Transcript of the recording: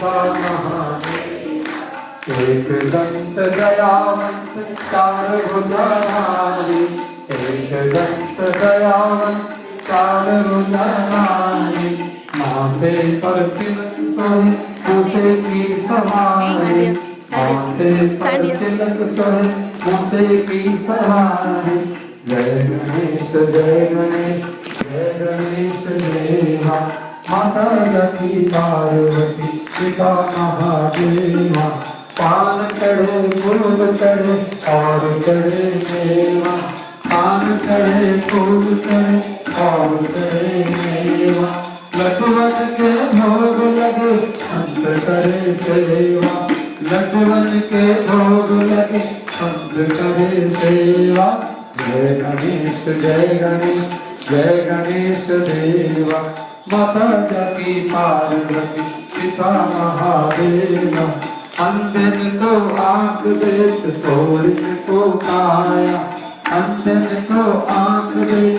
शिवा महादेव। एक दंत दयावंत चार भुजाधारी, एक दंत दयावंत चार भुजाधारी, माथे पर तिलक सोहे मूसे की सवारी, माथे पर तिलक सोहे मूसे की सवारी। जय गणेश जय गणेश जय गणेश देवा, माता लक्ष्मी पार्वती पिता महादेवा। पान चढ़े फूल चढ़े और चढ़े मेवा, पान चढ़े फूल चढ़े और चढ़े मेवा। लखवन के भोग लगे संत करे सेवा, लखवन के भोग लगे संत करे सेवा। जय गणेश जय गणेश जय गणेश देवा, माता लक्ष्मी पार्वती पिता महादेवा। अंधन को आँख दे, थोड़ी को काया, अंधन को आँख दे,